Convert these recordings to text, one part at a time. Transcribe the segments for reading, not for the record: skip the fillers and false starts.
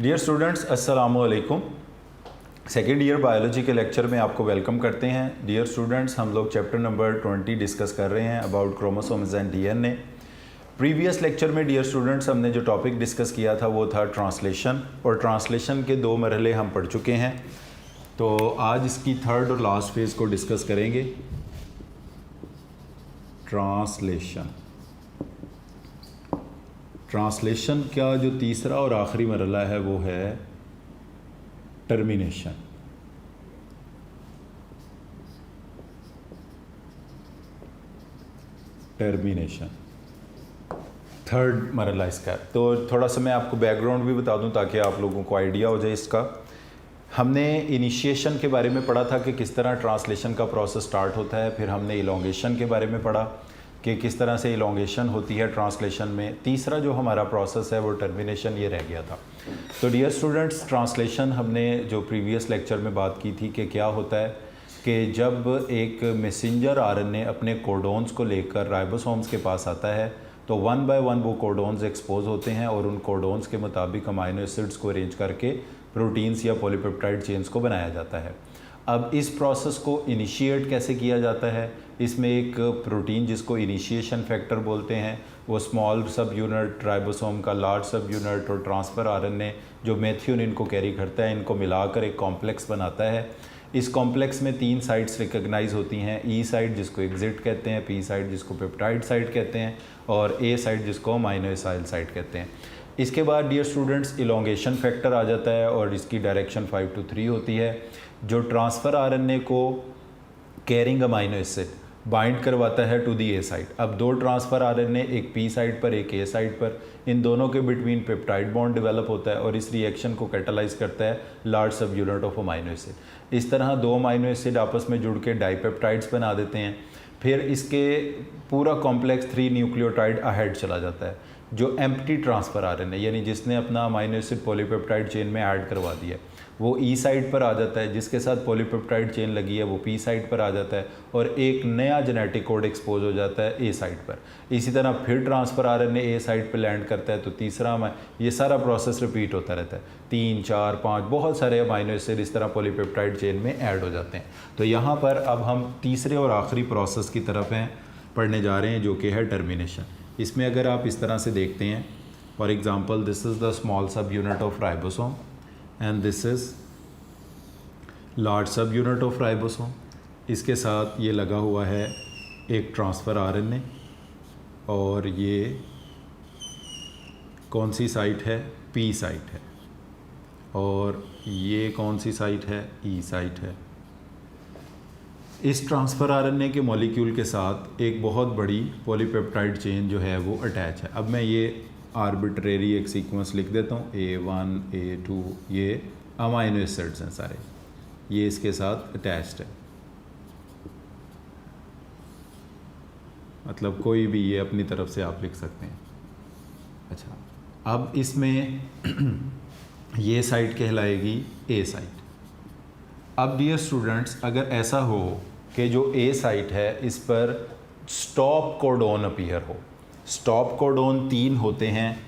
Dear students, अस्सलाम वालेकुम। Second year biology के लेक्चर में आपको वेलकम करते हैं। डियर स्टूडेंट्स, हम लोग चैप्टर नंबर 20 डिस्कस कर रहे हैं about chromosomes and DNA. Previous lecture में डियर स्टूडेंट्स हमने जो टॉपिक डिस्कस किया था वो था ट्रांसलेशन, और ट्रांसलेशन के दो मरहले हम पढ़ चुके हैं। तो आज इसकी थर्ड और लास्ट फेज़ को डिस्कस करेंगे, ट्रांसलेशन। ट्रांसलेशन का जो तीसरा और आखिरी मरहला है वो है टर्मिनेशन। टर्मिनेशन थर्ड मरहला इसका है। तो थोड़ा सा मैं आपको बैकग्राउंड भी बता दूं ताकि आप लोगों को आइडिया हो जाए इसका। हमने इनिशिएशन के बारे में पढ़ा था कि किस तरह ट्रांसलेशन का प्रोसेस स्टार्ट होता है, फिर हमने इलोंगेशन के बारे में पढ़ा कि किस तरह से इलोंगेशन होती है ट्रांसलेशन में। तीसरा जो हमारा प्रोसेस है वो टर्मिनेशन ये रह गया था। तो डियर स्टूडेंट्स, ट्रांसलेशन हमने जो प्रीवियस लेक्चर में बात की थी कि क्या होता है कि जब एक मैसेंजर आरएनए अपने कोडोन्स को लेकर राइबोसोम्स के पास आता है तो वन बाय वन वो कोडोन्स एक्सपोज होते हैं और उन कोडोन्स के मुताबिक अमाइनो एसिड्स को अरेंज करके प्रोटीन्स या पॉलीपेप्टाइड चेन्स को बनाया जाता है। अब इस प्रोसेस को इनिशिएट कैसे किया जाता है, इसमें एक प्रोटीन जिसको इनिशिएशन फैक्टर बोलते हैं, वो स्मॉल सब यूनिट राइबोसोम का लार्ज सब यूनिट और ट्रांसफ़र आरएनए जो मेथियोनिन को कैरी करता है, इनको मिलाकर एक कॉम्प्लेक्स बनाता है। इस कॉम्प्लेक्स में 3 साइट्स रिकग्नाइज होती हैं, ई साइट जिसको एग्जिट कहते हैं, पी साइट जिसको पेप्टाइड साइट कहते हैं और ए साइट जिसको अमाइनो एसिड साइट कहते हैं। इसके बाद डियर स्टूडेंट्स इलोंगेशन फैक्टर आ जाता है और इसकी डायरेक्शन 5 to 3 होती है, जो ट्रांसफ़र आरएनए को कैरिंग अमाइनो एसिड बाइंड करवाता है टू दी ए साइट। अब 2 ट्रांसफ़र आरएनए, एक पी साइट पर एक ए साइट पर, इन दोनों के बिटवीन पेप्टाइड बॉन्ड डेवलप होता है और इस रिएक्शन को कैटालाइज करता है लार्ज सब यूनिट ऑफ अमाइनो एसिड। इस तरह 2 अमाइनो एसिड आपस में जुड़ के डाइपेप्टाइड्स बना देते हैं। फिर इसके पूरा कॉम्प्लेक्स 3 न्यूक्लियोटाइड अहेड चला जाता है, जो एम्प्टी ट्रांसफ़र आरएनए यानी जिसने अपना अमाइनो एसिड पॉलीपेप्टाइड चेन में ऐड करवा दिया, वो ई साइट पर आ जाता है। जिसके साथ पॉलीपेप्टाइड चेन लगी है वो पी साइट पर आ जाता है और एक नया जेनेटिक कोड एक्सपोज हो जाता है ए साइट पर। इसी तरह फिर ट्रांसफ़र आरएनए ए साइट पर लैंड करता है तो तीसरा ये सारा प्रोसेस रिपीट होता रहता है। 3, 4, 5 बहुत सारे अमाइनो एसिड इस तरह पॉलीपेप्टाइड चेन में ऐड हो जाते हैं। तो यहाँ पर अब हम तीसरे और आखिरी प्रोसेस की तरफ हैं पढ़ने जा रहे हैं, जो कि है टर्मिनेशन। इसमें अगर आप इस तरह से देखते हैं, for example this is the small सब unit of ribosome and this is large सब यूनिट ऑफ राइबोसोम। इसके साथ ये लगा हुआ है एक ट्रांसफ़र आरएनए और ये कौन सी साइट है, पी साइट है, और ये कौन सी साइट है, ई साइट है। इस ट्रांसफ़र आरएनए के मॉलिक्यूल के साथ एक बहुत बड़ी पॉलीपेप्टाइड चेन जो है वो अटैच है। अब मैं ये आर्बिट्रेरी एक सीक्वेंस लिख देता हूँ, A1, A2, ये अमाइनो एसिड्स हैं सारे, ये इसके साथ अटैच्ड है। मतलब कोई भी ये अपनी तरफ से आप लिख सकते हैं। अच्छा, अब इसमें ये साइट कहलाएगी ए साइट। अब डियर स्टूडेंट्स, अगर ऐसा हो कि जो ए साइट है इस पर स्टॉप कोडोन अपीयर हो, स्टॉप कोडोन 3 होते हैं,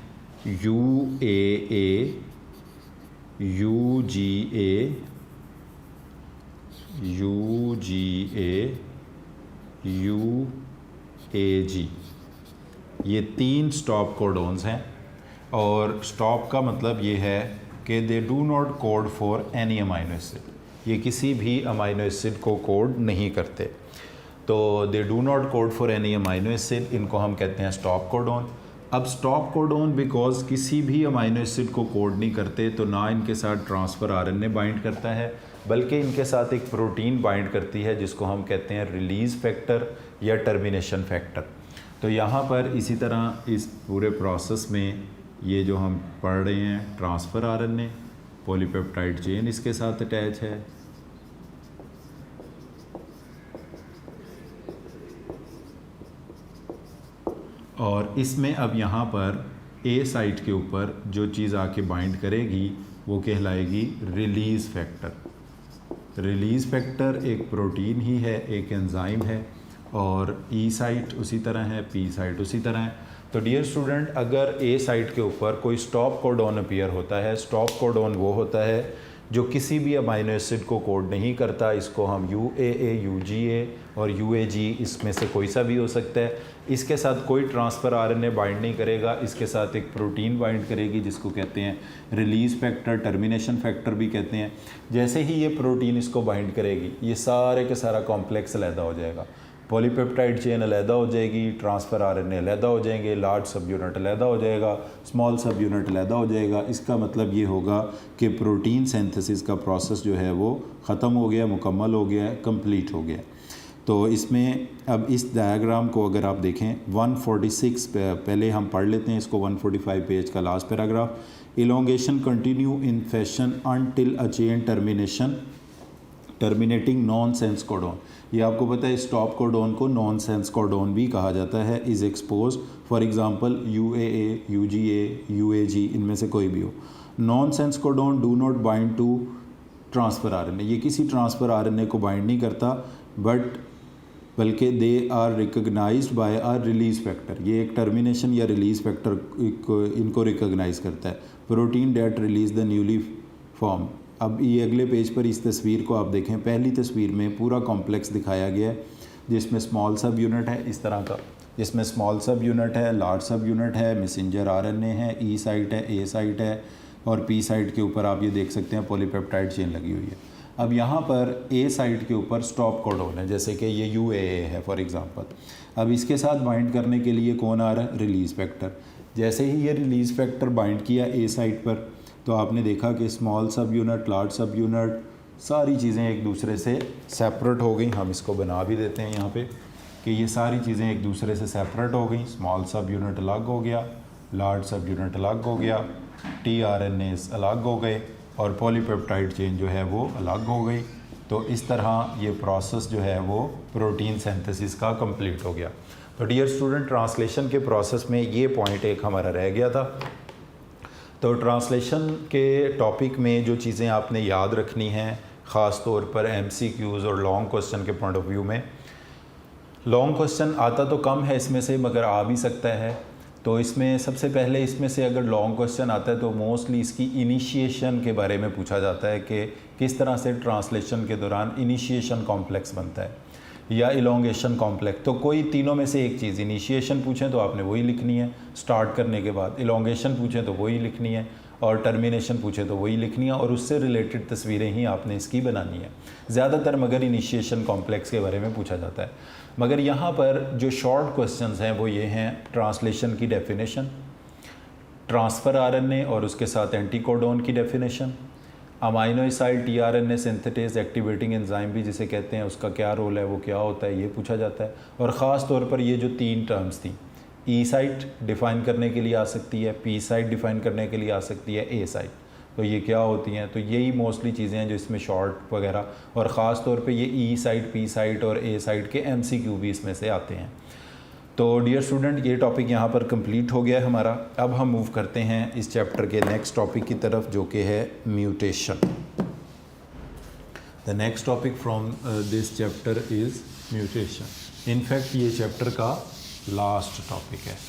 UAA, UGA, UGA, UAG, ये 3 स्टॉप कोडोन्स हैं। और स्टॉप का मतलब ये है कि they do not code for any amino acid, ये किसी भी अमाइनो एसिड को कोड नहीं करते। तो they do not code for any amino acid, इनको हम कहते हैं स्टॉप कोडोन। अब स्टॉप कोडोन बिकॉज किसी भी अमाइनो एसिड को कोड नहीं करते, तो ना इनके साथ ट्रांसफ़र आरएनए बाइंड करता है, बल्कि इनके साथ एक प्रोटीन बाइंड करती है जिसको हम कहते हैं रिलीज़ फैक्टर या टर्मिनेशन फैक्टर। तो यहाँ पर इसी तरह इस पूरे प्रोसेस में ये जो हम पढ़ रहे हैं, ट्रांसफ़र आरएनए, पॉलीपेप्टाइड चेन इसके साथ अटैच है, और इसमें अब यहाँ पर ए साइट के ऊपर जो चीज़ आके बाइंड करेगी वो कहलाएगी रिलीज़ फैक्टर। रिलीज़ फैक्टर एक प्रोटीन ही है, एक एंजाइम है, और ई साइट उसी तरह है, पी साइट उसी तरह है। तो डियर स्टूडेंट, अगर ए साइट के ऊपर कोई स्टॉप कोडॉन अपीयर होता है, स्टॉप कोडॉन वो होता है जो किसी भी अमाइनो एसिड को कोड नहीं करता, इसको हम UAA, UGA और UAG इसमें से कोई सा भी हो सकता है। इसके साथ कोई ट्रांसफ़र RNA बाइंड नहीं करेगा, इसके साथ एक प्रोटीन बाइंड करेगी जिसको कहते हैं रिलीज़ फैक्टर, टर्मिनेशन फैक्टर भी कहते हैं। जैसे ही ये प्रोटीन इसको बाइंड करेगी, ये सारे के सारा कॉम्प्लेक्स अलहदा हो जाएगा, पॉलीपेप्टाइड चेन अलहदा हो जाएगी, ट्रांसफ़र RNA अलहदा हो जाएंगे, लार्ज सब यूनिट अलहदा हो जाएगा, स्मॉल सब यूनिट अलहदा हो जाएगा। इसका मतलब ये होगा कि प्रोटीन सिंथेसिस का प्रोसेस जो है वो ख़त्म हो गया, मुकम्मल हो गया, कंप्लीट हो गया। तो इसमें अब इस डायग्राम को अगर आप देखें 146 पहले हम पढ़ लेते हैं इसको, 145 पेज का last paragraph. Elongation continue in fashion until a chain terminating nonsense codon. ये आपको पता है स्टॉप कोडॉन को नॉन सेंस कोडॉन भी कहा जाता है। Is expose for example UAA, UGA, UAG, इनमें से कोई भी हो। Nonsense codon do not bind to transfer RNA, ये किसी ट्रांसफ़र RNA को बाइंड नहीं करता, बल्कि they are recognised by are release factor. ये एक टर्मिनेशन या रिलीज़ फैक्टर इनको रिकग्नाइज करता है। Protein that release the newly form. अब ये अगले पेज पर इस तस्वीर को आप देखें। पहली तस्वीर में पूरा कॉम्प्लेक्स दिखाया गया है जिसमें स्मॉल सब यूनिट है इस तरह का, जिसमें स्मॉल सब यूनिट है, लार्ज सब यूनिट है, मैसेंजर RNA है, E साइट है, A साइट है और P साइट के ऊपर आप ये देख सकते हैं पॉलीपेप्टाइड चेन लगी हुई है। अब यहाँ पर A साइट के ऊपर स्टॉप कोडॉन है, जैसे कि ये UAA है फॉर एग्ज़ाम्पल। अब इसके साथ बाइंड करने के लिए कौन आ रहा है? Release factor. जैसे ही ये रिलीज़ फैक्टर बाइंड किया A साइट पर, तो आपने देखा कि स्मॉल सब यूनिट, लार्ज सब यूनिट, सारी चीज़ें एक दूसरे से सेपरेट हो गई। हम इसको बना भी देते हैं यहाँ पे कि ये सारी चीज़ें एक दूसरे से सेपरेट हो गई। स्मॉल सब यूनिट अलग हो गया, लार्ज सब यूनिट अलग हो गया, tRNAs अलग हो गए और पॉलीपेप्टाइड चेन जो है वो अलग हो गई। तो इस तरह ये प्रोसेस जो है वो प्रोटीन सिंथेसिस का कंप्लीट हो गया। तो डियर स्टूडेंट, ट्रांसलेशन के प्रोसेस में ये पॉइंट एक हमारा रह गया था। तो ट्रांसलेशन के टॉपिक में जो चीज़ें आपने याद रखनी हैं, ख़ास तौर पर MCQs और लॉन्ग क्वेश्चन के पॉइंट ऑफ व्यू में, लॉन्ग क्वेश्चन आता तो कम है इसमें से, मगर आ भी सकता है। तो इसमें सबसे पहले इसमें से अगर लॉन्ग क्वेश्चन आता है तो मोस्टली इसकी इनिशिएशन के बारे में पूछा जाता है कि किस तरह से ट्रांसलेशन के दौरान इनिशिएशन कॉम्प्लेक्स बनता है या इलोंगेशन कॉम्प्लेक्स। तो कोई तीनों में से एक चीज़, इनिशिएशन पूछें तो आपने वही लिखनी है स्टार्ट करने के बाद, इलोंगेशन पूछें तो वही लिखनी है और टर्मिनेशन पूछें तो वही लिखनी है और उससे रिलेटेड तस्वीरें ही आपने इसकी बनानी है ज़्यादातर, मगर इनिशिएशन कॉम्प्लेक्स के बारे में पूछा जाता है। मगर यहाँ पर जो शॉर्ट क्वेश्चंस हैं वो ये हैं, ट्रांसलेशन की डेफिनेशन, ट्रांसफ़र RNA और उसके साथ एंटीकोडॉन की definition, amino acid tRNA synthetase activating enzyme भी जिसे कहते हैं, उसका क्या रोल है, वो क्या होता है, ये पूछा जाता है। और ख़ास तौर पर ये जो 3 टर्म्स थी, E साइट डिफ़ाइन करने के लिए आ सकती है, P साइट डिफ़ाइन करने के लिए आ सकती है, A साइट, तो ये क्या होती हैं। तो यही मोस्टली चीज़ें हैं जो इसमें शॉर्ट वगैरह, और ख़ास तौर पे ये E साइट, P साइट और A साइट के MCQ भी इसमें से आते हैं। तो डियर स्टूडेंट, ये टॉपिक यहाँ पर कंप्लीट हो गया है हमारा। अब हम मूव करते हैं इस चैप्टर के नेक्स्ट टॉपिक की तरफ, जो कि है mutation. The next topic from this chapter is mutation. In fact ये चैप्टर का लास्ट टॉपिक है।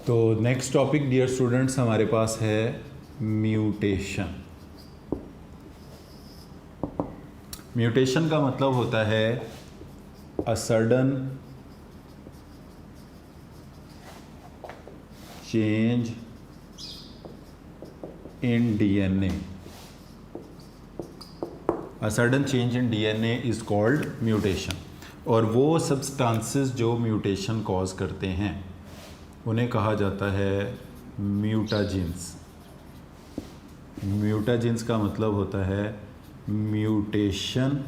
तो नेक्स्ट टॉपिक डियर स्टूडेंट्स हमारे पास है म्यूटेशन। म्यूटेशन का मतलब होता है a sudden change in DNA। A sudden change in DNA is called mutation. और वो सब्सटेंसेस जो म्यूटेशन कॉज करते हैं उन्हें कहा जाता है म्यूटाजेंस। म्यूटाजेंस का मतलब होता है म्यूटेशन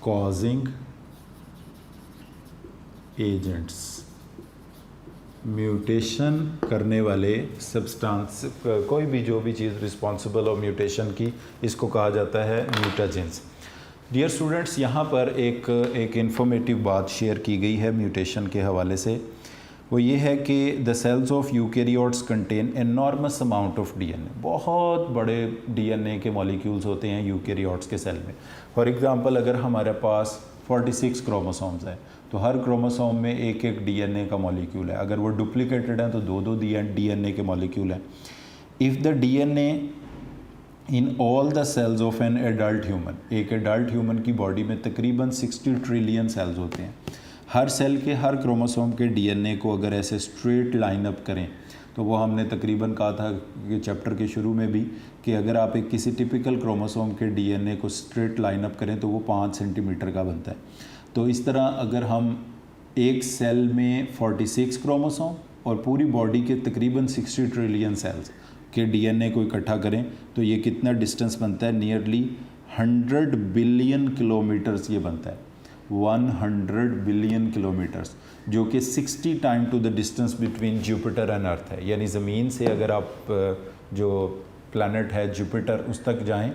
कॉजिंग एजेंट्स। म्यूटेशन करने वाले सब्सटेंस, कोई भी जो भी चीज़ रिस्पॉन्सिबल हो म्यूटेशन की, इसको कहा जाता है म्यूटाजेंस। डियर स्टूडेंट्स, यहाँ पर एक इन्फॉर्मेटिव बात शेयर की गई है म्यूटेशन के हवाले से। वो ये है कि the cells of eukaryotes contain enormous amount of DNA. बहुत बड़े डीएनए के मॉलिक्यूल्स होते हैं यूकैरियोट्स के सेल में। फॉर एग्जांपल, अगर हमारे पास 46 क्रोमोसोम्स हैं तो हर क्रोमोसोम में एक एक डीएनए का मॉलिक्यूल है। अगर वो डुप्लीकेटेड हैं तो दो दो डीएनए के मॉलिक्यूल हैं। If the DNA in all the cells of an adult human, एक एडल्ट ह्यूमन की बॉडी में तकरीबन 60 ट्रिलियन सेल्स होते हैं। हर सेल के हर क्रोमोसोम के डीएनए को अगर ऐसे स्ट्रेट लाइन अप करें तो वो हमने तकरीबन कहा था कि चैप्टर के शुरू में भी कि अगर आप एक किसी टिपिकल क्रोमोसोम के डीएनए को स्ट्रेट लाइन अप करें तो वो 5 सेंटीमीटर का बनता है। तो इस तरह अगर हम एक सेल में 46 क्रोमोसोम और पूरी बॉडी के तकरीबन 60 ट्रिलियन सेल्स के डीएनए को इकट्ठा करें तो ये कितना डिस्टेंस बनता है? नियरली 100 बिलियन किलोमीटर्स ये बनता है। 100 बिलियन किलोमीटर्स, जो कि 60 time to the distance between Jupiter and Earth है। यानी ज़मीन से अगर आप जो प्लैनेट है जुपिटर उस तक जाएं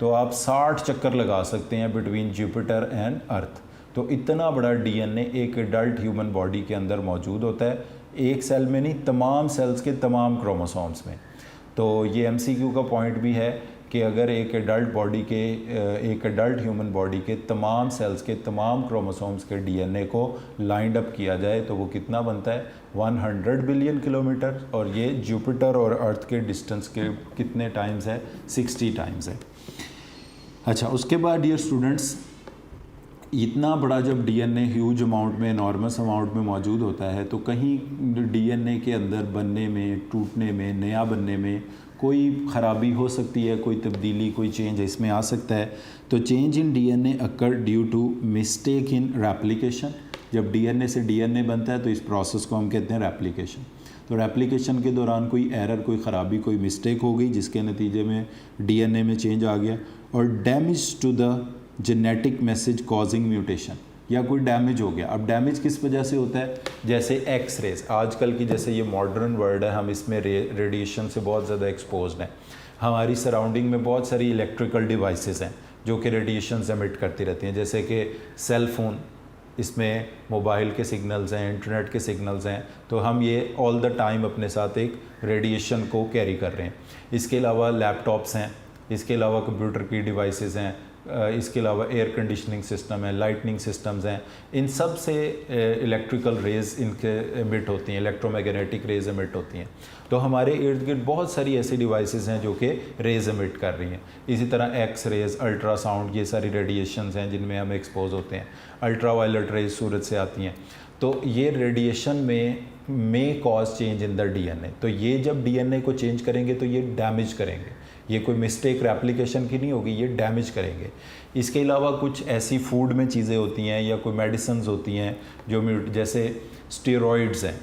तो आप 60 चक्कर लगा सकते हैं बिटवीन जुपिटर एंड अर्थ। तो इतना बड़ा डीएनए एक एडल्ट ह्यूमन बॉडी के अंदर मौजूद होता है, एक सेल में नहीं, तमाम सेल्स के तमाम क्रोमोसोम्स में। तो ये एमसीक्यू का पॉइंट भी है कि अगर एक एडल्ट ह्यूमन बॉडी के तमाम सेल्स के तमाम क्रोमोसोम्स के डीएनए को लाइंड अप किया जाए तो वो कितना बनता है? 100 बिलियन किलोमीटर। और ये जुपिटर और अर्थ के डिस्टेंस के कितने टाइम्स है? 60 टाइम्स है। अच्छा, उसके बाद डियर स्टूडेंट्स, इतना बड़ा जब डीएनए ह्यूज अमाउंट में, एनॉर्मस अमाउंट में मौजूद होता है तो कहीं डीएनए के अंदर बनने में, टूटने में, नया बनने में कोई ख़राबी हो सकती है, कोई तब्दीली, कोई चेंज इसमें आ सकता है। तो change in DNA occur due to mistake in replication. जब डीएनए से डीएनए बनता है तो इस प्रोसेस को हम कहते हैं रेप्लिकेशन। तो रेप्लिकेशन के दौरान कोई एरर, कोई ख़राबी, कोई मिस्टेक हो गई जिसके नतीजे में डीएनए में चेंज आ गया, और damage to the genetic message causing mutation, या कोई डैमेज हो गया। अब डैमेज किस वजह से होता है? जैसे एक्स रेज, आजकल की जैसे ये मॉडर्न वर्ल्ड है, हम इसमें रेडिएशन से बहुत ज़्यादा एक्सपोज्ड हैं। हमारी सराउंडिंग में बहुत सारी इलेक्ट्रिकल डिवाइसेस हैं जो कि रेडिएशन एमिट करती रहती हैं, जैसे कि सेल फ़ोन, इसमें मोबाइल के सिग्नल्स हैं, इंटरनेट के सिग्नल्स हैं। तो हम ये ऑल द टाइम अपने साथ एक रेडिएशन को कैरी कर रहे हैं। इसके अलावा लैपटॉप्स हैं, इसके अलावा कंप्यूटर की डिवाइसेस हैं, इसके अलावा एयर कंडीशनिंग सिस्टम है, लाइटनिंग सिस्टम्स हैं। इन सब से इलेक्ट्रिकल रेज़ इनके एमिट होती हैं, इलेक्ट्रोमैग्नेटिक रेज़ एमिट होती हैं। तो हमारे इर्द गिर्द बहुत सारी ऐसी डिवाइसेस हैं जो कि रेज़ एमिट कर रही हैं। इसी तरह एक्स रेज़, अल्ट्रासाउंड, ये सारी रेडिएशंस हैं जिनमें हम एक्सपोज होते हैं। अल्ट्रा वायलेट रेज़ सूरज से आती हैं। तो ये रेडिएशन में cause change in the DNA. तो ये जब डीएनए को चेंज करेंगे तो ये डैमेज करेंगे। ये कोई मिस्टेक रेप्लिकेशन की नहीं होगी, ये डैमेज करेंगे। इसके अलावा कुछ ऐसी फूड में चीज़ें होती हैं या कोई मेडिसिन्स होती हैं जो जैसे स्टेरॉइड्स हैं।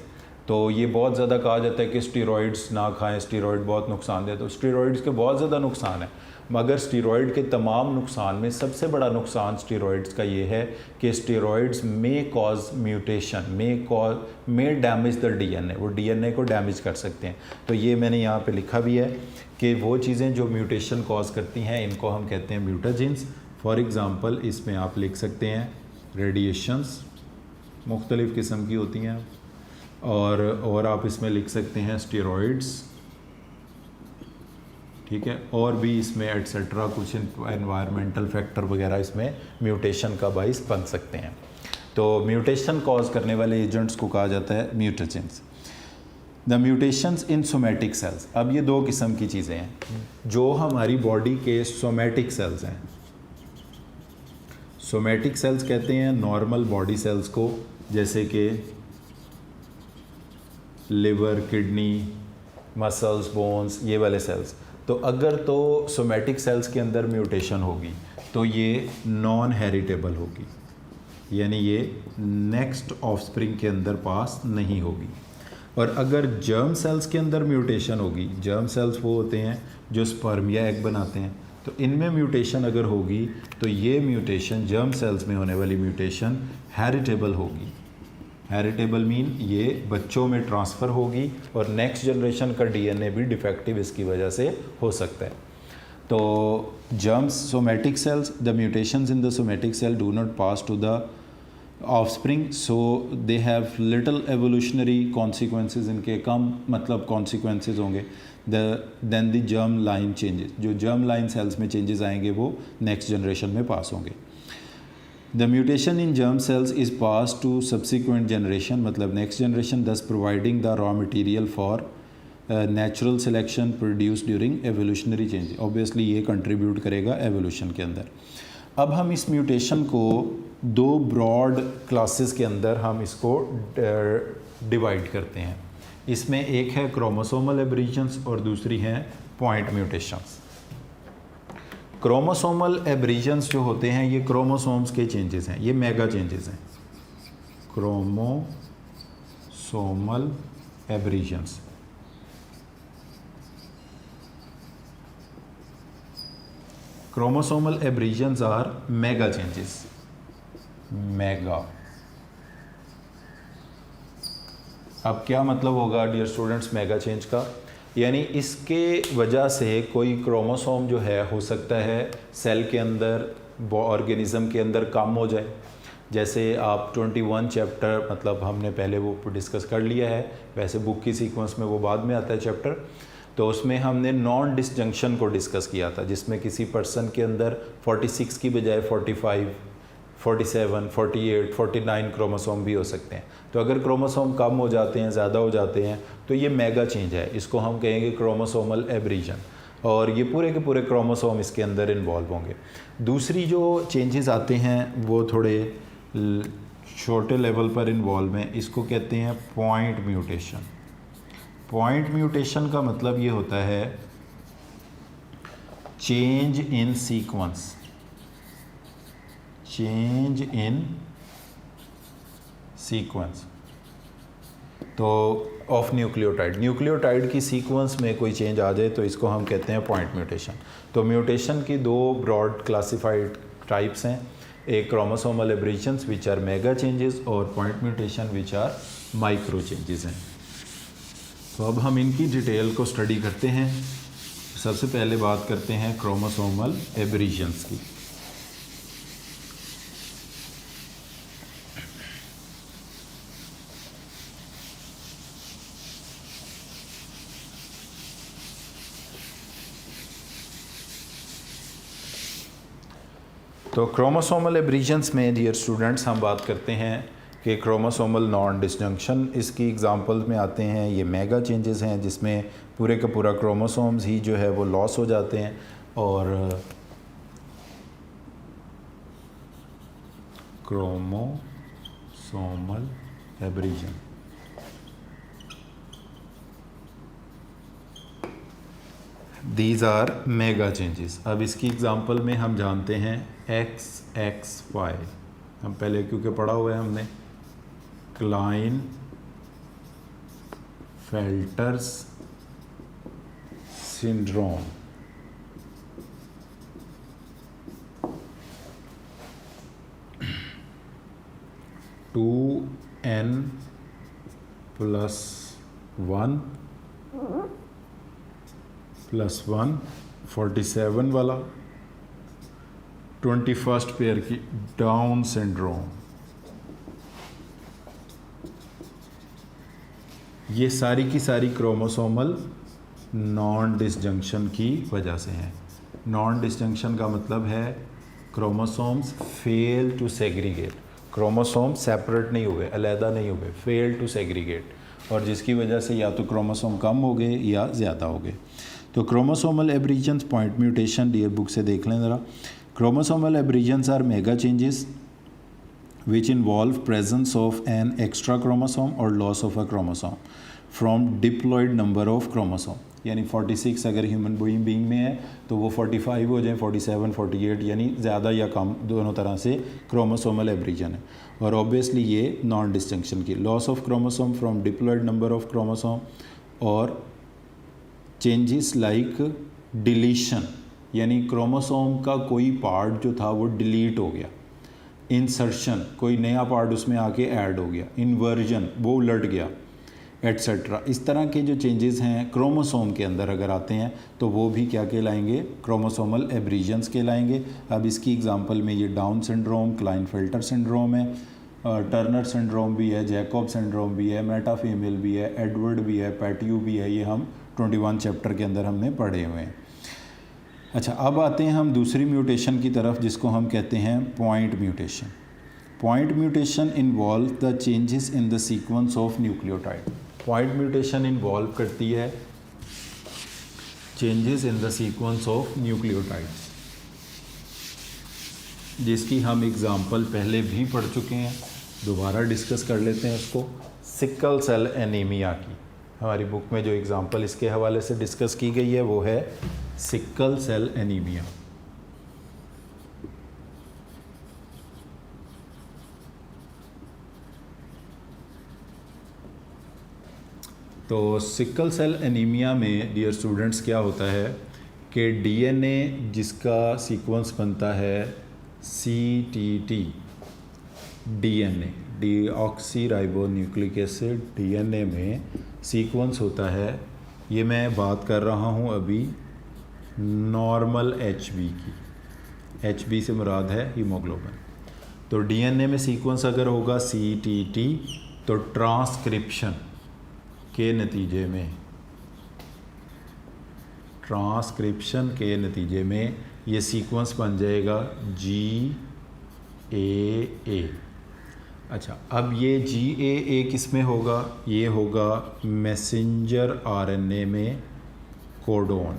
तो ये बहुत ज़्यादा कहा जाता है कि स्टेरॉइड्स ना खाएं, स्टेरॉइड बहुत नुकसान देते हैं। तो स्टेरॉइड्स के बहुत ज़्यादा नुकसान है, मगर स्टेरॉइड के तमाम नुकसान में सबसे बड़ा नुकसान स्टेरॉइड्स का ये है कि स्टेरॉइड्स में कॉज म्यूटेशन, में डैमेज द डीएनए, वो डीएनए को डैमेज कर सकते हैं। तो ये मैंने यहाँ पे लिखा भी है कि वो चीज़ें जो म्यूटेशन कॉज करती हैं इनको हम कहते हैं म्यूटाजेंस। फॉर एग्ज़ाम्पल इसमें आप लिख सकते हैं रेडिएशंस मुख्तलिफ़ किस्म की होती हैं, और आप इसमें लिख सकते हैं स्टेरॉइड्स, ठीक है, और भी इसमें एट्सेट्रा कुछ एनवायरमेंटल फैक्टर वगैरह इसमें म्यूटेशन का बाइस बन सकते हैं। तो म्यूटेशन कॉज करने वाले एजेंट्स को कहा जाता है mutagens. The mutations in somatic cells. अब ये दो किस्म की चीज़ें हैं जो हमारी बॉडी के सोमैटिक सेल्स हैं। सोमैटिक सेल्स कहते हैं नॉर्मल बॉडी सेल्स को, जैसे कि लिवर, किडनी, मसल्स, बोन्स, ये वाले सेल्स। तो अगर तो सोमैटिक सेल्स के अंदर म्यूटेशन होगी तो ये नॉन हेरिटेबल होगी, यानी ये नेक्स्ट ऑफस्प्रिंग के अंदर पास नहीं होगी। और अगर जर्म सेल्स के अंदर म्यूटेशन होगी, जर्म सेल्स वो होते हैं जो स्पर्म या एग बनाते हैं, तो इनमें म्यूटेशन अगर होगी तो ये म्यूटेशन, जर्म सेल्स में होने वाली म्यूटेशन हेरिटेबल होगी। हेरिटेबल मीन ये बच्चों में ट्रांसफ़र होगी और नेक्स्ट जनरेशन का डीएनए भी डिफेक्टिव इसकी वजह से हो सकता है। तो germs somatic cells, the mutations in the somatic cell do not pass to the offspring, so they have little evolutionary consequences, इनके कम मतलब कॉन्सिक्वेंसेज होंगे। Then the germ line changes, जो जर्म लाइन सेल्स में चेंजेस आएंगे वो next generation में पास होंगे। The mutation in germ cells is pass to subsequent generation, मतलब next generation, thus providing the raw material for natural selection produce during evolutionary change. Obviously ये contribute करेगा evolution के अंदर। अब हम इस म्यूटेशन को दो ब्रॉड क्लासेस के अंदर हम इसको डिवाइड करते हैं। इसमें एक है क्रोमोसोमल एब्रीजन्स और दूसरी है पॉइंट म्यूटेशंस। क्रोमोसोमल एब्रीजन्स जो होते हैं ये क्रोमोसोम्स के चेंजेस हैं, ये मेगा चेंजेस हैं। Chromosomal aberrations, chromosomal aberrations are mega changes, mega। अब क्या मतलब होगा डियर स्टूडेंट्स मेगा चेंज का? यानी इसके वजह से कोई क्रोमोसोम जो है हो सकता है सेल के अंदर ऑर्गेनिज्म के अंदर कम हो जाए। जैसे आप 21 चैप्टर मतलब हमने पहले वो डिस्कस कर लिया है, वैसे बुक की सीक्वेंस में वो बाद में आता है चैप्टर, तो उसमें हमने नॉन डिसजंक्शन को डिस्कस किया था, जिसमें किसी पर्सन के अंदर 46 की बजाय 45, 47, 48, 49 क्रोमोसोम भी हो सकते हैं। तो अगर क्रोमोसोम कम हो जाते हैं, ज़्यादा हो जाते हैं, तो ये मेगा चेंज है, इसको हम कहेंगे क्रोमोसोमल एब्रीजन, और ये पूरे के पूरे क्रोमोसोम इसके अंदर इन्वॉल्व होंगे। दूसरी जो चेंजेस आते हैं वो थोड़े छोटे लेवल पर इन्वॉल्व हैं, इसको कहते हैं पॉइंट म्यूटेशन। पॉइंट म्यूटेशन का मतलब ये होता है change in sequence, change in sequence तो ऑफ न्यूक्लियोटाइड, न्यूक्लियोटाइड की सीक्वेंस में कोई चेंज आ जाए तो इसको हम कहते हैं पॉइंट म्यूटेशन। तो म्यूटेशन की दो ब्रॉड क्लासिफाइड टाइप्स हैं, एक chromosomal aberrations which are mega changes और point mutation which are micro changes हैं। तो अब हम इनकी डिटेल को स्टडी करते हैं। सबसे पहले बात करते हैं क्रोमोसोमल एब्रीजन्स की। तो क्रोमोसोमल एब्रीजन्स में डियर स्टूडेंट्स हम बात करते हैं कि क्रोमोसोमल नॉन डिसजंक्शन इसकी एग्जांपल में आते हैं। ये मेगा चेंजेस हैं जिसमें पूरे का पूरा क्रोमोसोम्स ही जो है वो लॉस हो जाते हैं। और chromosomal aberration, these are mega changes. अब इसकी एग्जांपल में हम जानते हैं XXY, हम पहले क्योंकि पढ़ा हुआ है हमने, क्लाइन-फेल्टर्स सिंड्रोम। टू n + 1 + 1 47 वाला, 21st पेयर की डाउन सिंड्रोम। ये सारी की सारी क्रोमोसोमल नॉन डिसजंक्शन की वजह से हैं। नॉन डिसजंक्शन का मतलब है chromosomes fail to segregate, chromosome separate नहीं हुए, अलहदा नहीं हुए, फेल टू सेग्रीगेट, और जिसकी वजह से या तो क्रोमोसोम कम हो गए या ज़्यादा हो गए। तो chromosomal aberrations, point mutation, dear book से देख लें ज़रा। Chromosomal aberrations are mega changes which involve presence of an extra chromosome or loss of a chromosome from diploid number of chromosome। यानी 46 अगर ह्यूमन बीइंग में है तो वो 45 हो जाए, 47, 48, यानी ज़्यादा या कम दोनों तरह से क्रोमोसोमल एब्रीजन है। और ऑब्वियसली ये नॉन डिस्टिंक्शन की, loss of chromosome from diploid number of chromosome, और चेंजेस लाइक डिलीशन, यानी क्रोमोसोम का कोई पार्ट जो था वो डिलीट हो गया। इंसर्शन, कोई नया पार्ट उसमें आके ऐड हो गया, इन्वर्जन, वो उलट गया, एट्सेट्रा। इस तरह के जो चेंजेस हैं क्रोमोसोम के अंदर अगर आते हैं तो वो भी क्या कहलाएंगे, क्रोमोसोमल एब्रीजन्स कहलाएंगे। अब इसकी एग्जांपल में ये डाउन सिंड्रोम, क्लाइनफेल्टर सिंड्रोम है, टर्नर सिंड्रोम भी है, जैकब सिंड्रोम भी है, मेटाफेमियल भी है, एडवर्ड भी है, पैटियू भी है, ये हम 21 चैप्टर के अंदर हमने पढ़े हुए हैं। अच्छा, अब आते हैं हम दूसरी म्यूटेशन की तरफ जिसको हम कहते हैं point mutation. Point mutation involve the changes in the sequence of nucleotide. Point mutation involve करती है changes in the sequence of nucleotides, जिसकी हम एग्जाम्पल पहले भी पढ़ चुके हैं, दोबारा डिस्कस कर लेते हैं उसको। सिकल सेल एनीमिया की हमारी बुक में जो एग्जाम्पल इसके हवाले से डिस्कस की गई है वो है सिकल सेल एनीमिया। तो सिकल सेल एनीमिया में डियर स्टूडेंट्स क्या होता है कि डीएनए जिसका सीक्वेंस बनता है CTT, DNA deoxyribonucleic acid, DNA में सीक्वेंस होता है, ये मैं बात कर रहा हूँ अभी नॉर्मल HB की, HB से मुराद है हीमोग्लोबिन। तो डीएनए में सीक्वेंस अगर होगा CTT तो ट्रांसक्रिप्शन के नतीजे में ये सीक्वेंस बन जाएगा GAA। अच्छा, अब ये GAA किस में होगा, ये होगा मैसेंजर RNA में कोडोन,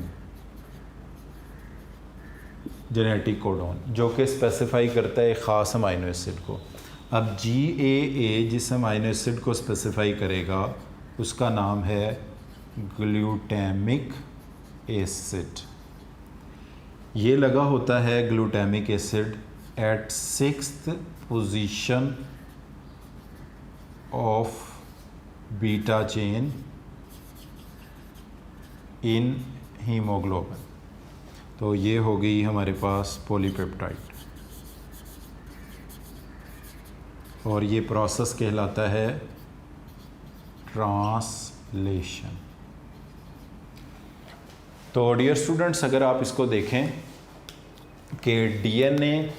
जेनेटिक कोडोन, जो कि स्पेसिफाई करता है एक ख़ास अमाइनो एसिड को। अब GAA जिस अमाइनो एसिड को स्पेसिफाई करेगा उसका नाम है ग्लूटामिक एसिड। ये लगा होता है glutamic acid at 6th position of beta chain in haemoglobin. तो ये हो गई हमारे पास पॉलीपेप्टाइड, और ये प्रोसेस कहलाता है ट्रांसलेशन। तो डियर स्टूडेंट्स, अगर आप इसको देखें कि डीएनए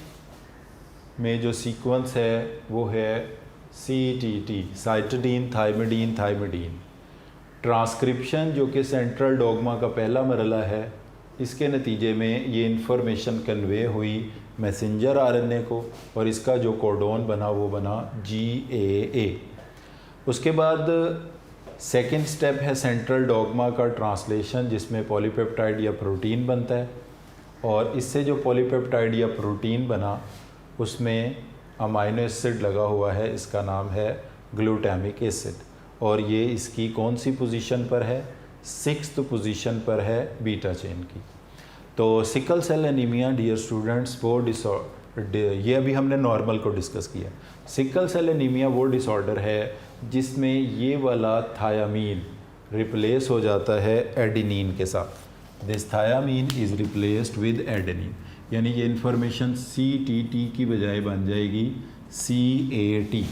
में जो सीक्वेंस है वो है CTT, cytidine thymidine thymidine. Transcription जो कि सेंट्रल डोगमा का पहला मरला है, इसके नतीजे में ये इंफॉर्मेशन कन्वे हुई मैसेंजर RNA को, और इसका जो कोडोन बना वो बना GAA। उसके बाद सेकेंड स्टेप है सेंट्रल डोगमा का ट्रांसलेशन, जिसमें पॉलीपेप्टाइड या प्रोटीन बनता है, और इससे जो पॉलीपेप्टाइड या प्रोटीन बना उसमें अमाइनो एसिड लगा हुआ है, इसका नाम है ग्लूटामिक एसिड, और ये इसकी कौन सी पोजीशन पर है, 6th पोजीशन पर है बीटा चेन की। तो sickle cell anaemia dear students वो ये अभी हमने नॉर्मल को डिस्कस किया। सिकल सेल एनीमिया वो डिसऑर्डर है जिसमें ये वाला थायामीन रिप्लेस हो जाता है एडेनिन के साथ। This thymine is replaced with adenine, यानी ये इंफॉर्मेशन CTT की बजाय बन जाएगी CAT।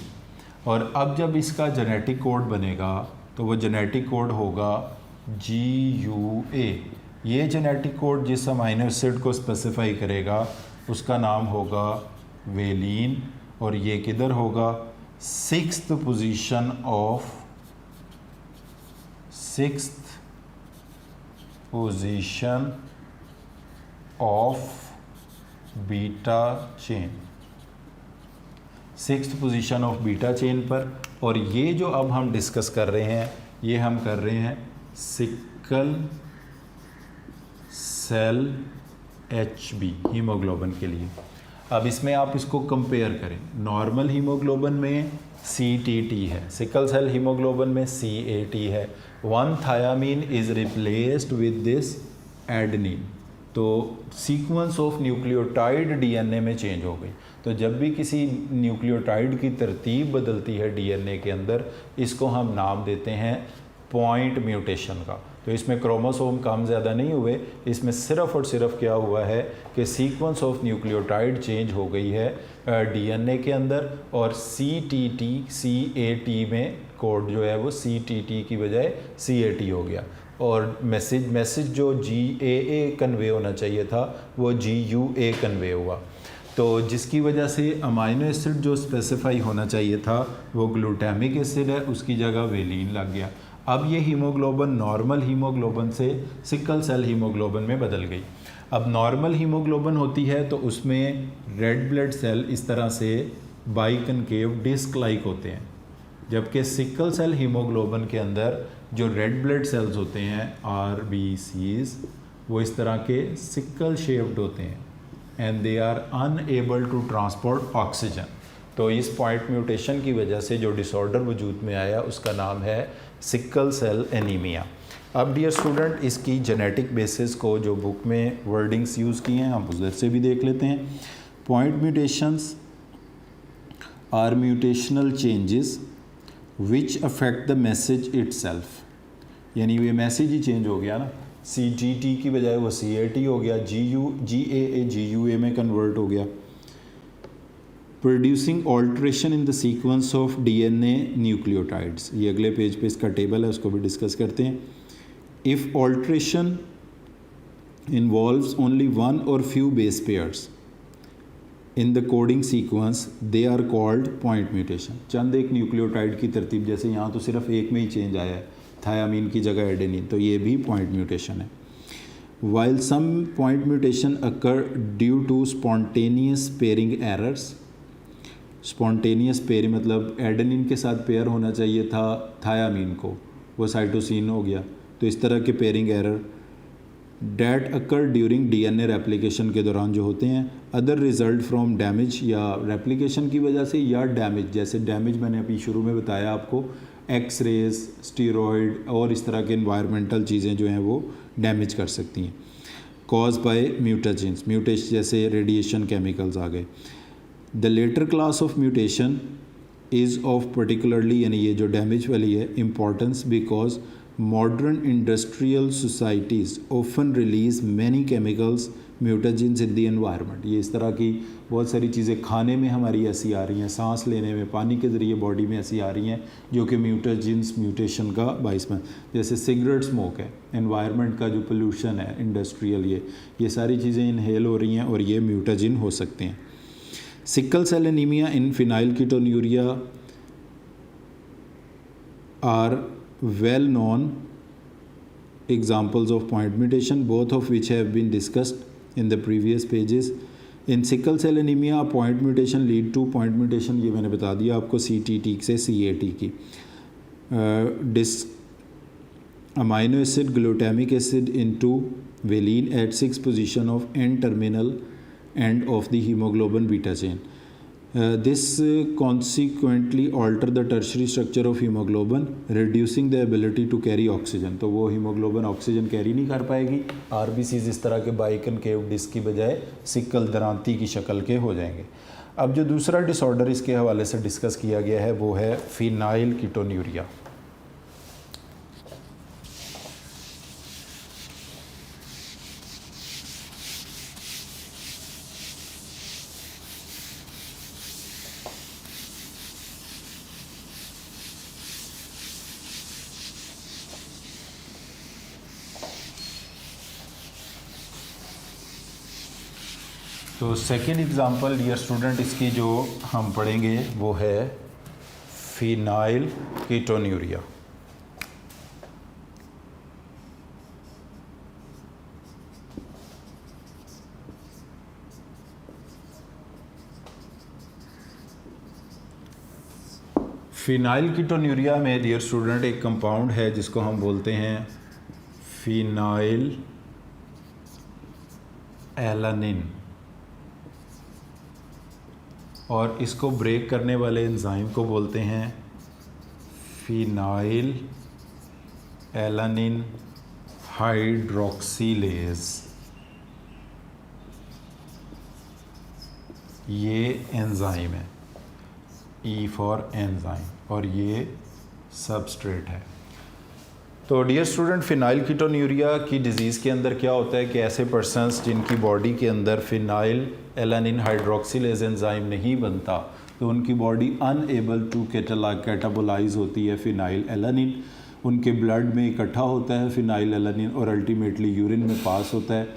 और अब जब इसका जेनेटिक कोड बनेगा तो वो जेनेटिक कोड होगा GUA। ये जेनेटिक कोड जिस अमाइनो एसिड को स्पेसिफाई करेगा उसका नाम होगा वेलिन, और ये किधर होगा, 6th position of beta chain, 6th position of beta chain पर। और ये जो अब हम डिस्कस कर रहे हैं ये हम कर रहे हैं सिकल सेल HB हीमोग्लोबिन के लिए। अब इसमें आप इसको कंपेयर करें, नॉर्मल हीमोग्लोबिन में CTT है, सिकल सेल हीमोग्लोबिन में CAT है। 1 thymine is replaced with this adenine, तो सीक्वेंस ऑफ न्यूक्लियोटाइड डीएनए में चेंज हो गई। तो जब भी किसी न्यूक्लियोटाइड की तरतीब बदलती है डीएनए के अंदर, इसको हम नाम देते हैं पॉइंट म्यूटेशन का। तो इसमें क्रोमोसोम कम ज़्यादा नहीं हुए, इसमें सिर्फ और सिर्फ क्या हुआ है कि सीक्वेंस ऑफ न्यूक्लियोटाइड चेंज हो गई है डीएनए के अंदर, और CAT में कोड जो है वो CTT की बजाय CAT हो गया, और मैसेज जो GAA कन्वे होना चाहिए था वो GUA कन्वे हुआ। तो जिसकी वजह से अमाइनो एसिड जो स्पेसिफाई होना चाहिए था वो ग्लूटामिक एसिड है, उसकी जगह वेलिन लग गया। अब ये हीमोग्लोबिन नॉर्मल हीमोग्लोबिन से सिकल सेल हीमोग्लोबिन में बदल गई। अब नॉर्मल हीमोग्लोबिन होती है तो उसमें रेड ब्लड सेल इस तरह से बाइकनकेव डिस्क लाइक होते हैं, जबकि सिकल सेल हीमोग्लोबिन के अंदर जो रेड ब्लड सेल्स होते हैं RBCs वो इस तरह के सिकल शेप्ड होते हैं and they are unable to transport oxygen. तो इस पॉइंट म्यूटेशन की वजह से जो डिसऑर्डर वजूद में आया उसका नाम है सिकल सेल एनीमिया। अब डियर स्टूडेंट, इसकी जेनेटिक बेसिस को जो बुक में वर्डिंग्स यूज़ किए हैं हम उधर से भी देख लेते हैं। Point mutations are mutational changes which affect the message itself, यानी ये मैसेज ही चेंज हो गया ना, CGT की बजाय वो CAT हो गया, GAA GUA में कन्वर्ट हो गया। Producing alteration in the sequence of DNA nucleotides, ये अगले पेज पे इसका टेबल है, उसको भी डिस्कस करते हैं। If alteration involves only one or few base pairs in the coding sequence they are called point mutation. चंद एक न्यूक्लियोटाइड की तरतीब, जैसे यहाँ तो सिर्फ एक में ही चेंज आया है, थायामीन की जगह एडेनिन, तो ये भी पॉइंट म्यूटेशन है। While some point mutation occur due to spontaneous pairing errors, spontaneous pairing मतलब एडेनिन के साथ पेयर होना चाहिए था थायामीन को, वो साइटोसिन हो गया, तो इस तरह के pairing error that occur during DNA replication के दौरान जो होते हैं। अदर रिजल्ट फ्रॉम डैमेज, या रेप्लिकेशन की वजह से या डैमेज, जैसे डैमेज मैंने अभी शुरू में बताया आपको, एक्स-रेज, स्टीरॉयड और इस तरह के इन्वायरमेंटल चीज़ें जो हैं वो डैमेज कर सकती हैं। कॉज बाय म्यूटाजेंस, म्यूटेशन जैसे रेडिएशन केमिकल्स आ गए। The latter class of mutation is of particularly, यानी ये जो डैमेज वाली है, importance because modern industrial societies often release many chemicals mutagens in the environment. ये इस तरह की बहुत सारी चीज़ें खाने में हमारी ऐसी आ रही हैं, सांस लेने में, पानी के ज़रिए बॉडी में ऐसी आ रही हैं जो कि म्यूटाजेंस म्यूटेशन का बाइस में, जैसे सिगरेट स्मोक है, एनवायरनमेंट का जो पोल्यूशन है इंडस्ट्रियल, ये सारी चीज़ें इनहेल हो रही हैं और ये म्यूटाजेन हो सकते हैं। Sickle cell anaemia in phenylketonuria are well known examples of point mutation, both of which have been discussed in the previous pages. In sickle cell anemia, point mutation lead to point mutation, ये मैंने बता दिया आपको, CTT से CAT की। Amino acid glutamic acid into valine at 6 position of N-terminal end of the hemoglobin beta chain. This consequently alter the tertiary structure of hemoglobin, reducing the ability to carry oxygen. तो वो haemoglobin oxygen carry नहीं कर पाएगी, RBCs इस तरह के biconcave disc की बजाय सिकल दरांती की शक्ल के हो जाएंगे। अब जो दूसरा डिसऑर्डर इसके हवाले से डिस्कस किया गया है वो है फिनाइलकीटोन्यूरिया। तो सेकेंड एग्ज़ाम्पल डियर स्टूडेंट इसकी जो हम पढ़ेंगे वो है फिनाइलकीटोन्यूरिया। फिनाइलकीटोन्यूरिया में डियर स्टूडेंट एक कंपाउंड है जिसको हम बोलते हैं फिनाइल एलानिन, और इसको ब्रेक करने वाले एंजाइम को बोलते हैं फिनाइल एलानिन हाइड्रोक्सीलेज। ये एंजाइम है, E फॉर एंजाइम, और ये सबस्ट्रेट है। तो डियर स्टूडेंट, फिनाइल कीटोन्यूरिया की डिज़ीज़ के अंदर क्या होता है कि ऐसे पर्सनस जिनकी बॉडी के अंदर फिनाइल एलानिन हाइड्रोक्सिलेज एंजाइम नहीं बनता, तो उनकी बॉडी अनएबल टू कैटाबोलाइज होती है फिनाइल एलानिन, उनके ब्लड में इकट्ठा होता है फिनाइल एलानिन और अल्टीमेटली यूरिन में पास होता है,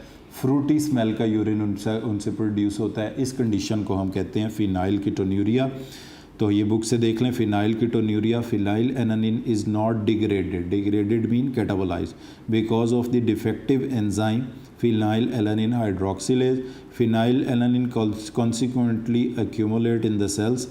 फ्रूटी स्मेल का यूरिन उनसे प्रोड्यूस होता है। इस कंडीशन को हम कहते हैं फिनाइल कीटोन्यूरिया। तो ये बुक से देख लें, phenylketonuria, phenylalanine is not degraded mean catabolise because of the defective enzyme phenylalanine hydroxylase. Phenylalanine consequently accumulate in the cells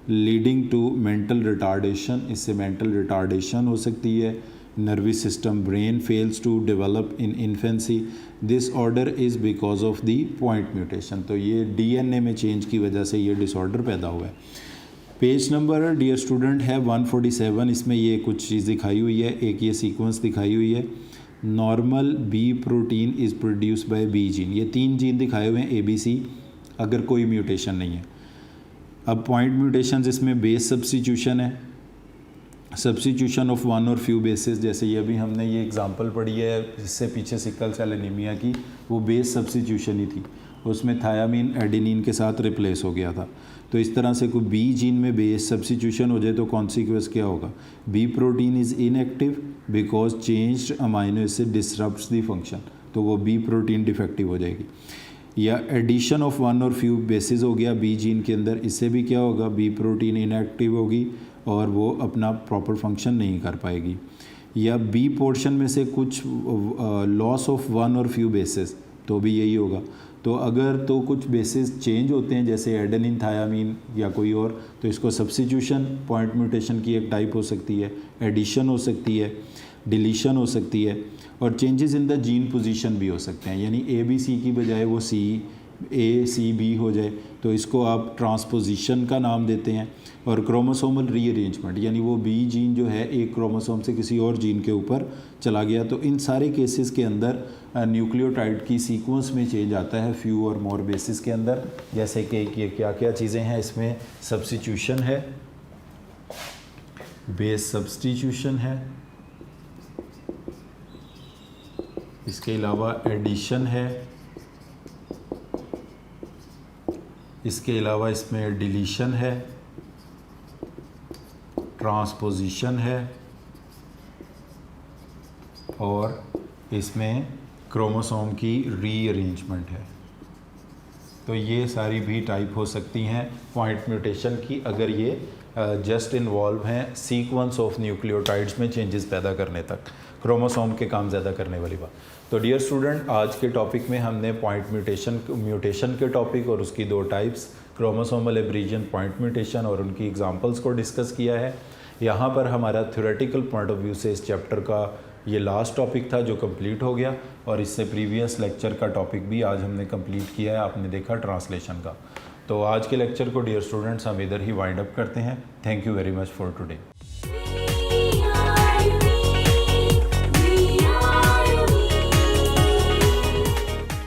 leading to mental retardation. इससे mental retardation हो सकती है। Nervous system, brain fails to develop in infancy. This order is because of the point mutation. तो ये DNA में change की वजह से ये डिसऑर्डर पैदा हुआ है। पेज नंबर डियर स्टूडेंट है 147। इसमें ये कुछ चीज़ दिखाई हुई है, एक ये सीक्वेंस दिखाई हुई है। Normal B protein is produce by B gene. ये 3 जीन दिखाए हुए हैं ABC, अगर कोई म्यूटेशन नहीं है। अब पॉइंट म्यूटेशन इसमें बेस सब्स्टिट्यूशन है, substitution of one or few basis. जैसे ये अभी हमने ये एग्जांपल पढ़ी है इससे पीछे सिकल सेल एनीमिया की, वो बेस सब्स्टिट्यूशन ही थी, उसमें थायामीन एडेनिन के साथ रिप्लेस हो गया था। तो इस तरह से कोई बी जीन में बेस सब्स्टिट्यूशन हो जाए तो कॉन्सिक्वेंस क्या होगा? B protein is inactive because changed amino acid disrupts the function, तो वो बी प्रोटीन डिफेक्टिव हो जाएगी। या addition of one or few bases हो गया बी जीन के अंदर, इससे भी क्या होगा? बी प्रोटीन इनएक्टिव होगी और वो अपना प्रॉपर फंक्शन नहीं कर पाएगी। या बी पोर्शन में से कुछ loss of one or few basis, तो भी यही होगा। तो अगर तो कुछ बेसिस चेंज होते हैं जैसे एडेनिन, थायामीन या कोई और, तो इसको सब्स्टिट्यूशन पॉइंट म्यूटेशन की एक टाइप हो सकती है, एडिशन हो सकती है, डिलीशन हो सकती है, और changes in the gene position भी हो सकते हैं। यानी ABC की बजाय वो CACB हो जाए, तो इसको आप ट्रांसपोजिशन का नाम देते हैं। और क्रोमोसोमल रीअरेंजमेंट, यानी वो B जीन जो है एक क्रोमोसोम से किसी और जीन के ऊपर चला गया। तो इन सारे केसेस के अंदर न्यूक्लियोटाइड की सीक्वेंस में चेंज आता है फ्यू और मोर बेसिस के अंदर। जैसे कि ये क्या क्या चीज़ें हैं इसमें? सब्स्टिट्यूशन है, बेस सब्स्टिट्यूशन है, इसके अलावा एडिशन है, इसके अलावा इसमें डिलीशन है, ट्रांसपोजिशन है, और इसमें क्रोमोसोम की रीअरेंजमेंट है। तो ये सारी भी टाइप हो सकती हैं पॉइंट म्यूटेशन की, अगर ये जस्ट इन्वॉल्व हैं सीक्वेंस ऑफ न्यूक्लियोटाइड्स में चेंजेस पैदा करने तक, क्रोमोसोम के काम ज़्यादा करने वाली बात। तो डियर स्टूडेंट, आज के टॉपिक में हमने पॉइंट म्यूटेशन के टॉपिक और उसकी 2 टाइप्स, क्रोमोसोमल एब्रीजन, पॉइंट म्यूटेशन, और उनकी एग्जांपल्स को डिस्कस किया है। यहाँ पर हमारा थ्योरेटिकल पॉइंट ऑफ व्यू से इस चैप्टर का ये लास्ट टॉपिक था जो कंप्लीट हो गया, और इससे प्रीवियस लेक्चर का टॉपिक भी आज हमने कंप्लीट किया है, आपने देखा ट्रांसलेशन का। तो आज के लेक्चर को डियर स्टूडेंट्स हम इधर ही वाइंड अप करते हैं। Thank you very much for today.